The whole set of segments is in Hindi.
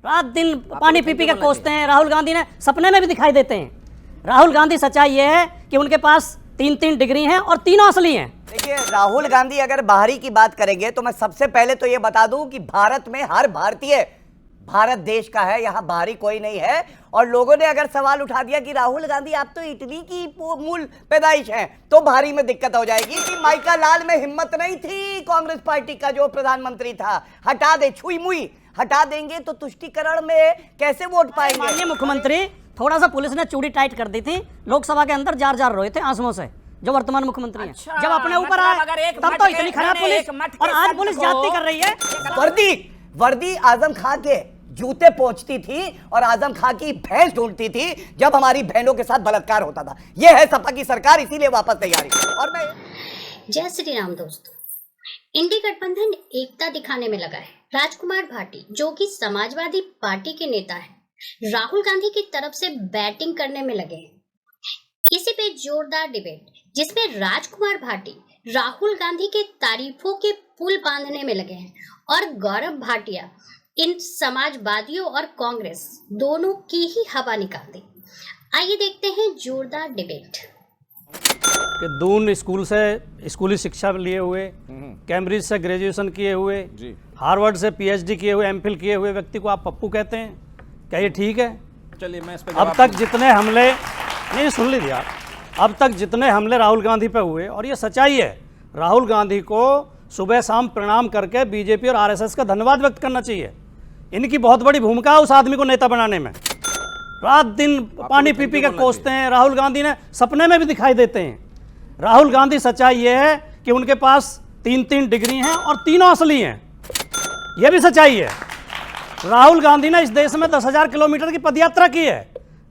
रात दिन पानी पी पी के कोसते हैं। राहुल गांधी ने सपने में भी दिखाई देते हैं। राहुल गांधी सच्चाई ये है कि उनके पास 3-3 डिग्री हैं और तीनों असली हैं। देखिए, राहुल गांधी अगर बाहरी की बात करेंगे तो मैं सबसे पहले तो ये बता दूं कि भारत में हर भारतीय भारत देश का है, यहां बाहरी कोई नहीं है। और लोगों ने अगर सवाल उठा दिया कि राहुल गांधी आप तो इटली की मूल पैदाइश हैं, तो बाहरी में दिक्कत हो जाएगी कि माइका लाल में हिम्मत नहीं थी कांग्रेस पार्टी का जो प्रधानमंत्री था, हटा दे, छुई मुई हटा देंगे तो तुष्टीकरण में कैसे वोट पाएंगे। माननीय मुख्यमंत्री, थोड़ा सा पुलिस ने चूड़ी टाइट कर दी थी, लोकसभा के अंदर जार जार रोए थे आंसुओं से, जो वर्तमान मुख्यमंत्री हैं। अच्छा, जब अपने ऊपर आए तब तो इतनी खराब पुलिस, और आज पुलिस जाती कर रही है। वर्दी आजम खां के जूते पोंछती थी और आजम खां की भैंस ढूंढती थी जब हमारी बहनों के साथ बलात्कार होता था। यह है सपा की सरकार, इसीलिए वापस तैयारी। और मैं जय श्री राम दोस्तों, इंडी गठबंधन एकता दिखाने में लगा है। राजकुमार भाटी, जो कि समाजवादी पार्टी के नेता है, राहुल गांधी की तरफ से बैटिंग करने में लगे हैं। इसी पे जोरदार डिबेट, जिसमें राजकुमार भाटी राहुल गांधी के तारीफों के पुल बांधने में लगे हैं और गौरव भाटिया इन समाजवादियों और कांग्रेस दोनों की ही हवा निकाल दी। आइए देखते हैं जोरदार डिबेट। कि दून स्कूल से स्कूली शिक्षा लिए हुए, कैम्ब्रिज से ग्रेजुएशन किए हुए, हार्वर्ड से पीएचडी किए हुए, एमफिल किए हुए व्यक्ति को आप पप्पू कहते हैं, क्या ये ठीक है? चलिए मैं इस पे अब तक जितने हमले, नहीं सुन लीजिए आप, अब तक जितने हमले राहुल गांधी पे हुए, और ये सच्चाई है, राहुल गांधी को सुबह शाम प्रणाम करके बीजेपी और आरएसएस का धन्यवाद व्यक्त करना चाहिए। इनकी बहुत बड़ी भूमिका है उस आदमी को नेता बनाने में। रात दिन पानी पी पी के कोसते हैं। राहुल गांधी ने सपने में भी दिखाई देते हैं। राहुल गांधी सच्चाई ये है कि उनके पास 3-3 डिग्री हैं और तीनों असली हैं। यह भी सच्चाई है। राहुल गांधी ने इस देश में 10,000 किलोमीटर की पदयात्रा की है।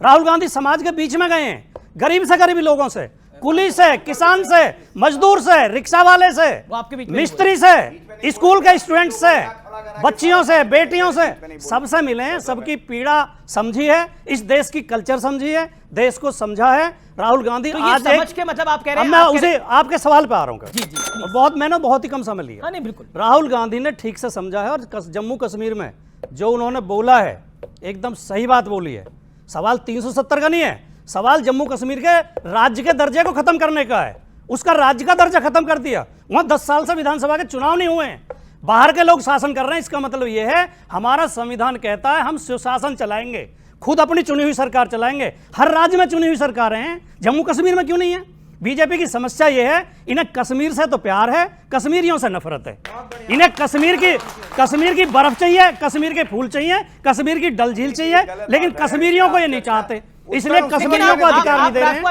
राहुल गांधी समाज के बीच में गए हैं, गरीब से गरीबी लोगों से, कुली से, किसान से, मजदूर से, रिक्शा वाले से, मिस्त्री से, स्कूल के स्टूडेंट से, बच्चियों से, बेटियों से, सबसे मिले हैं, सबकी पीड़ा समझी है, इस देश की कल्चर समझी है, देश को समझा है। राहुल गांधी तो आज समझ के मतलब आप कह रहे हैं, मैं उसे आपके सवाल पे आ रहा हूँ। जी मैंने बहुत ही कम समय लिया। नहीं बिल्कुल, राहुल गांधी ने ठीक से समझा है और जम्मू कश्मीर में जो उन्होंने बोला है एकदम सही बात बोली है। सवाल 370 का नहीं है, सवाल जम्मू कश्मीर के राज्य के दर्जे को खत्म करने का है। उसका राज्य का दर्जा खत्म कर दिया। वहां 10 साल से विधानसभा के चुनाव नहीं हुए हैं, बाहर के लोग शासन कर रहे हैं। इसका मतलब यह है हमारा संविधान कहता है हम सुशासन चलाएंगे, खुद अपनी चुनी हुई सरकार चलाएंगे। हर राज्य में चुनी हुई सरकारें हैं, जम्मू कश्मीर में क्यों नहीं है? बीजेपी की समस्या यह है, इन्हें कश्मीर से तो प्यार है, कश्मीरियों से नफरत है। इन्हें कश्मीर की बर्फ चाहिए, कश्मीर के फूल चाहिए, कश्मीर की डल झील चाहिए, लेकिन कश्मीरियों को ये नहीं चाहते, इसलिए कश्मीरियों को अधिकार नहीं दे रहे हैं।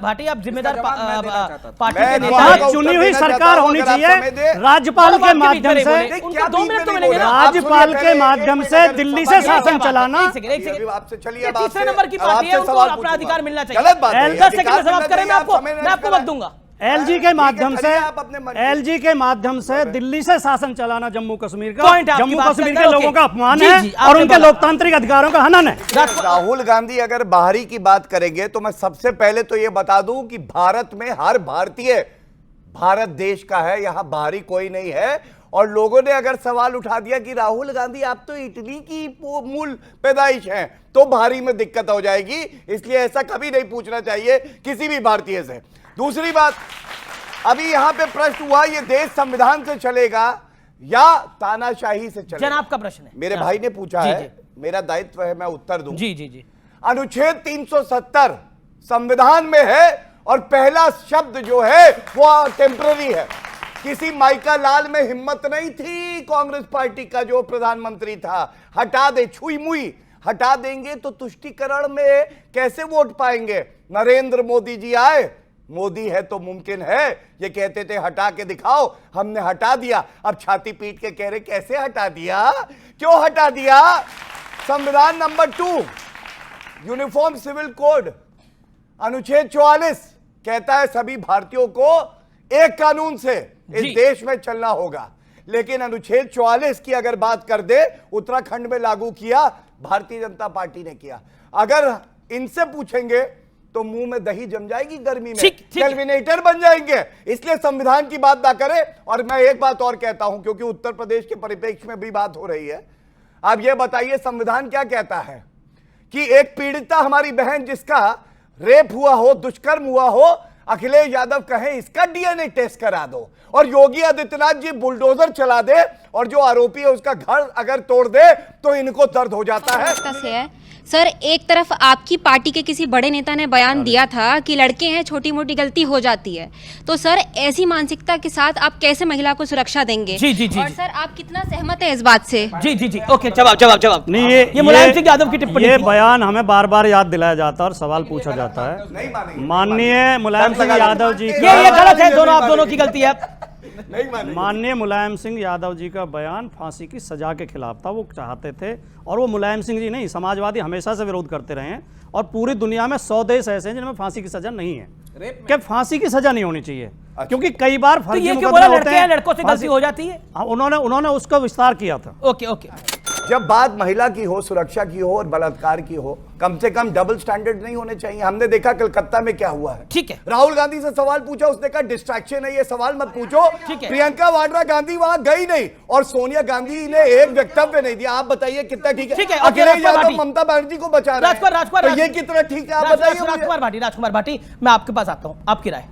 भाटी आप जिम्मेदार पार्टी के नेता, चुनी हुई सरकार होनी चाहिए। राज्यपाल के माध्यम से, उनको 2 मिनट तो मिलेंगे ना। राज्यपाल के माध्यम से दिल्ली से शासन चलाना। तीसरे नंबर की पार्टी है, उनको अपना अधिकार मिलना चाहिए। 10 सेकंड में समाप्त करें, मैं आपको वक्त दूंगा। एलजी के माध्यम से दिल्ली से शासन चलाना जम्मू कश्मीर का, जम्मू कश्मीर के लोगों का अपमान है और उनके लोकतांत्रिक अधिकारों का हनन है। राहुल गांधी अगर बाहरी की बात करेंगे तो मैं सबसे पहले तो यह बता दूं कि भारत में हर भारतीय भारत देश का है, यहां बाहरी कोई नहीं है। और लोगों ने अगर सवाल उठा दिया कि राहुल गांधी आप तो इटली की मूल पैदाइश हैं, तो बाहरी में दिक्कत हो जाएगी। इसलिए ऐसा कभी नहीं पूछना चाहिए किसी भी भारतीय से। दूसरी बात, अभी यहां पे प्रश्न हुआ ये देश संविधान से चलेगा या तानाशाही से चलेगा। जनाब का प्रश्न है, मेरे भाई ने पूछा है, मेरा दायित्व है मैं उत्तर दूं। जी। अनुच्छेद 370 संविधान में है और पहला शब्द जो है वो टेम्पररी है। किसी माइका लाल में हिम्मत नहीं थी कांग्रेस पार्टी का जो प्रधानमंत्री था, हटा दे, छुई मुई हटा देंगे तो तुष्टीकरण में कैसे वोट पाएंगे। नरेंद्र मोदी जी आए, मोदी है तो मुमकिन है, ये कहते थे हटा के दिखाओ, हमने हटा दिया। अब छाती पीट के कह रहे कैसे हटा दिया, क्यों हटा दिया। संविधान नंबर 2 यूनिफॉर्म सिविल कोड अनुच्छेद 44 कहता है सभी भारतीयों को एक कानून से इस देश में चलना होगा। लेकिन अनुच्छेद 44 की अगर बात कर दे, उत्तराखंड में लागू किया भारतीय जनता पार्टी ने किया। अगर इनसे पूछेंगे तो मुंह में दही जम जाएगी, गर्मी में कैलविनेटर बन जाएंगे। इसलिए संविधान की बात ना करें। और मैं एक बात और कहता हूं, क्योंकि उत्तर प्रदेश के परिप्रेक्ष्य में भी बात हो रही है, आप ये बताइए संविधान क्या कहता है कि एक पीड़िता हमारी बहन जिसका रेप हुआ हो, दुष्कर्म हुआ हो, अखिलेश यादव कहें इसका डीएनए टेस्ट करा दो, और योगी आदित्यनाथ जी बुलडोजर चला दे और जो आरोपी है उसका घर अगर तोड़ दे तो इनको दर्द हो जाता है। सर, एक तरफ आपकी पार्टी के किसी बड़े नेता ने बयान दिया था कि लड़के हैं, छोटी मोटी गलती हो जाती है, तो सर ऐसी मानसिकता के साथ आप कैसे महिला को सुरक्षा देंगे? जी जी जी। और सर आप कितना सहमत है इस बात से? जी जी जी, ओके, जवाब। नहीं, ये मुलायम सिंह यादव की टिप्पणी, ये बयान हमें बार बार याद दिलाया जाता है और सवाल पूछा जाता है। माननीय मुलायम सिंह यादव जी, ये गलत है, दोनों आप दोनों की गलती है। माननीय मुलायम सिंह यादव जी का बयान फांसी की सजा के खिलाफ था। वो चाहते थे, और वो मुलायम सिंह जी नहीं, समाजवादी हमेशा से विरोध करते रहे हैं, और पूरी दुनिया में 100 देश ऐसे हैं जिनमें फांसी की सजा नहीं है। क्या फांसी की सजा नहीं होनी चाहिए? क्योंकि कई बार तो ये क्यों बोला लड़के हैं, लड़कों से गलती हो जाती है? उन्होंने उसका विस्तार किया था। Okay okay. जब बात महिला की हो, सुरक्षा की हो और बलात्कार की हो, कम से कम डबल स्टैंडर्ड नहीं होने चाहिए। हमने देखा कलकत्ता में क्या हुआ है। ठीक है, राहुल गांधी से सवाल पूछा, उसने कहा डिस्ट्रैक्शन है, ये सवाल मत पूछो। ठीक है। प्रियंका वाड्रा गांधी वहां गई नहीं और सोनिया गांधी ने एक वक्तव्य नहीं दिया। आप बताइए कितना ठीक है? ठीक है, अखिलेश यादव ममता बनर्जी को बचा रहे हैं, राजकुमार, तो ये कितना ठीक है? आप बताइए। राजकुमार भाटी, मैं आपके पास आता हूँ, आपकी राय।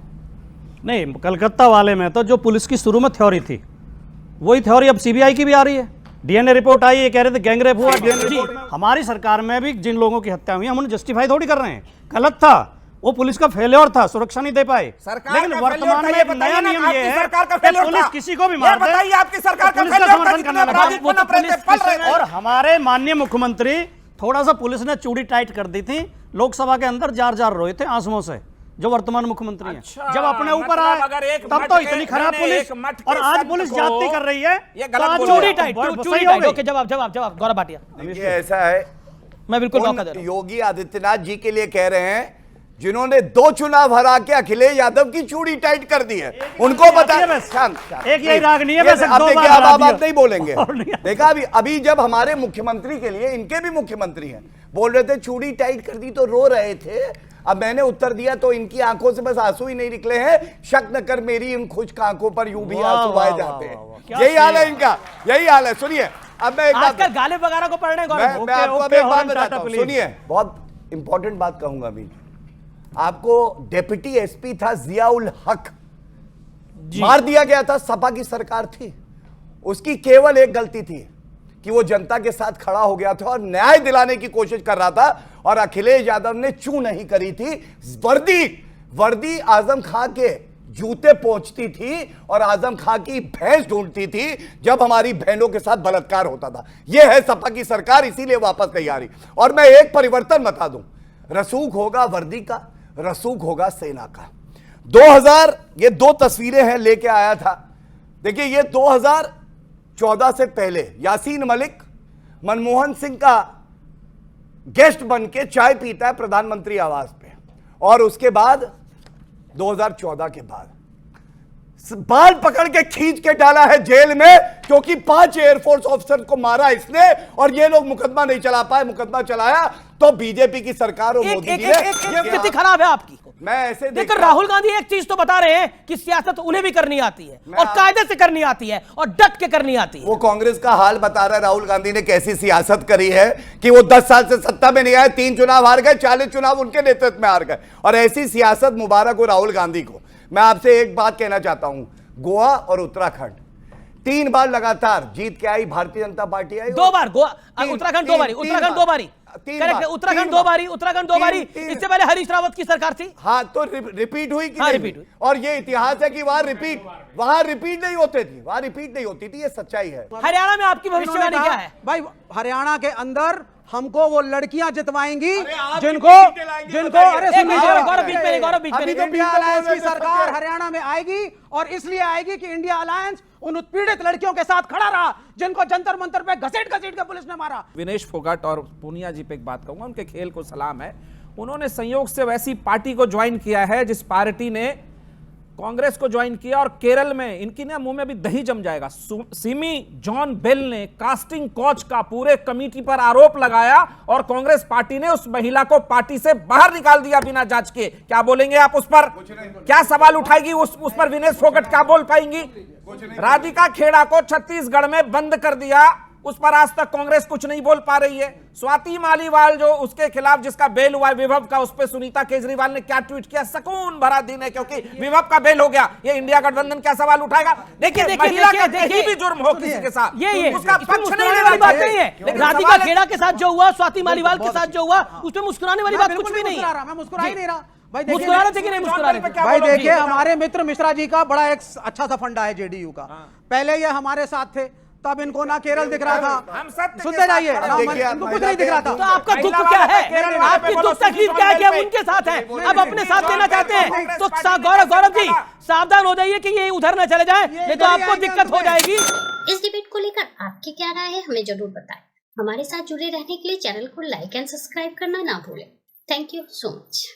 नहीं, कलकत्ता वाले में तो जो पुलिस की शुरू में थ्योरी थी, वही थ्योरी अब सीबीआई की भी आ रही है। डीएनए रिपोर्ट आई, ये कह रहे थे गैंग रेप हुआ। हमारी सरकार में भी जिन लोगों की हत्या हुई, हम उन्हें जस्टिफाई थोड़ी कर रहे हैं। गलत था, वो पुलिस का फेलियर था, सुरक्षा नहीं दे पाए। लेकिन वर्तमान में एक नया नियम ये है कि पुलिस किसी को भी मार दे, आपकी सरकार का समर्थन करना। और हमारे माननीय मुख्यमंत्री, थोड़ा सा पुलिस ने चूड़ी टाइट कर दी थी, लोकसभा के अंदर जार जार रोए थे आंसुओं से, जो वर्तमान मुख्यमंत्री हैं। जब अपने ऊपर आए तब तो इतनी खराब पुलिस, और आज पुलिस जाती कर रही है। ये गलत, चूड़ी टाइट। ओके, जवाब गौरव भाटिया। ये ऐसा है, मैं बिल्कुल मौका दे रहा हूं। योगी आदित्यनाथ जी के लिए कह रहे हैं जिन्होंने 2 चुनाव हरा के अखिलेश यादव की चूड़ी टाइट कर दी है, उनको बता। एक यही राग नहीं है, आप नहीं बोलेंगे। देखा अभी जब हमारे मुख्यमंत्री के लिए, इनके भी मुख्यमंत्री हैं, बोल रहे थे चूड़ी टाइट कर दी तो रो रहे थे। अब मैंने उत्तर दिया तो इनकी आंखों से बस आंसू ही नहीं निकले हैं। शक न कर मेरी इन खुश्क आंखों पर यूं भी आंसू आए जाते हैं। यही हाल है इनका, यही हाल है। सुनिए, अब मैं आजकल गालिब वगैरह को पढ़ रहे हैं। मैं आपको अब एक बात बताता हूं, सुनिए, बहुत इंपॉर्टेंट बात कहूंगा अभी आपको। डेप्यूटी एसपी था जियाउल हक, मार दिया गया था, सपा की सरकार थी। उसकी केवल एक गलती थी कि वो जनता के साथ खड़ा हो गया था और न्याय दिलाने की कोशिश कर रहा था, और अखिलेश यादव ने चू नहीं करी थी। वर्दी आजम खां के जूते पहुंचती थी और आजम खां की भैंस ढूंढती थी जब हमारी बहनों के साथ बलात्कार होता था। यह है सपा की सरकार, इसीलिए वापस नहीं आ रही। और मैं एक परिवर्तन बता दूं, रसूख होगा वर्दी का, रसूख होगा सेना का। 2000, ये 2 तस्वीरें हैं, लेके आया था। देखिए, ये 2014 से पहले यासीन मलिक मनमोहन सिंह का गेस्ट बन के चाय पीता है प्रधानमंत्री आवास पे, और उसके बाद 2014 के बाद बाल पकड़ के खींच के डाला है जेल में, क्योंकि 5 एयरफोर्स ऑफिसर को मारा इसने, और ये लोग मुकदमा नहीं चला पाए। मुकदमा चलाया तो बीजेपी की सरकार और मोदी जी ने। स्थिति खराब है आपकी। मैं ऐसे देखकर राहुल गांधी एक चीज तो बता रहे हैं कि सियासत उन्हें भी करनी आती है, और कायदे से करनी आती है, और डट के करनी आती है। वो कांग्रेस का हाल बता रहा है राहुल गांधी ने कैसी सियासत करी है कि वो 10 साल से सत्ता में नहीं आए, 3 चुनाव हार गए, 40 चुनाव उनके नेतृत्व में हार गए। और ऐसी सियासत मुबारक हो राहुल गांधी को। मैं आपसे एक बात कहना चाहता हूं, गोवा और उत्तराखंड 3 बार लगातार जीत के आई भारतीय जनता पार्टी। आई 2 बार गोवा, उत्तराखंड 2 बारी, उत्तराखंड 2 बारी, करेक्ट, उत्तराखंड 2 बारी, उत्तराखंड 2 बारी। इससे पहले हरीश रावत की सरकार थी। हाँ, तो रिपीट हुई कि हाँ, नहीं? रिपीट हुई। और ये इतिहास है कि वहां रिपीट नहीं होती थी, वहां रिपीट नहीं होती थी, ये सच्चाई है। हरियाणा में आपकी भविष्यवाणी क्या है? भाई, हरियाणा के अंदर हमको वो लड़कियां जितवाएंगी जिनको अरे सुन लीजिए, गौरव बीच में अभी तो इंडिया अलायंस की सरकार हरियाणा में आएगी, और इसलिए आएगी कि इंडिया अलायंस उन उत्पीड़ित लड़कियों के साथ खड़ा रहा जिनको जंतर मंतर पे घसीट के पुलिस ने मारा। विनेश फोगाट और पूनिया जी पे एक बात कहूंगा, उनके खेल को सलाम है। उन्होंने संयोग से वैसी पार्टी को ज्वाइन किया है जिस पार्टी ने कांग्रेस को ज्वाइन किया, और केरल में इनकी ना मुंह में भी दही जम जाएगा। सिमी जॉन बेल ने कास्टिंग कोच का पूरे कमेटी पर आरोप लगाया, और कांग्रेस पार्टी ने उस महिला को पार्टी से बाहर निकाल दिया बिना जांच के। क्या बोलेंगे आप उस पर? क्या सवाल उठाएगी उस पर विनेश फोगाट? क्या बोल पाएंगी? राधिका खेड़ा को छत्तीसगढ़ में बंद कर दिया, उस पर आज तक कांग्रेस कुछ नहीं बोल पा रही है। स्वाति मालीवाल जो उसके खिलाफ जिसका बेल हुआ है विभव का, उस पर सुनीता केजरीवाल ने क्या ट्वीट किया, सुकून भरा दिन है क्योंकि विभव का बेल हो गया। ये इंडिया गठबंधन क्या सवाल उठाएगा? देखिए महिला का कहीं भी जुर्म हो किसी के साथ ये उसका पक्ष नहीं लेना वाली बात नहीं है। लेकिन राधिका खेड़ा के साथ जो हुआ, स्वाति मालीवाल के साथ जो हुआ, उसमें मुस्कुराने वाली बात कुछ भी नहीं है। मैं मुस्कुरा ही नहीं रहा भाई। मुस्कुराने थे कि नहीं मुस्कुराने थे? भाई देखिए, हमारे मित्र मिश्रा जी का बड़ा एक अच्छा सा फंडा है जेडीयू का। पहले ये हमारे साथ थे, तब इनको ना केरल दिख रहा था। हम सत्य सुनते जाइए, इनको कुछ नहीं दिख रहा था। तो आपका दुख क्या है? आपकी दुख तकलीफ क्या है कि हम उनके साथ हैं, अब अपने साथ देना चाहते हैं? तो गौरव जी सावधान हो जाइए कि ये उधर न चले जाए, नहीं तो आपको दिक्कत हो जाएगी। इस डिबेट को लेकर आपकी क्या राय है, हमें जरूर बताएं। हमारे साथ जुड़े रहने के लिए चैनल को लाइक एंड सब्सक्राइब करना ना भूलें। Thank you so much.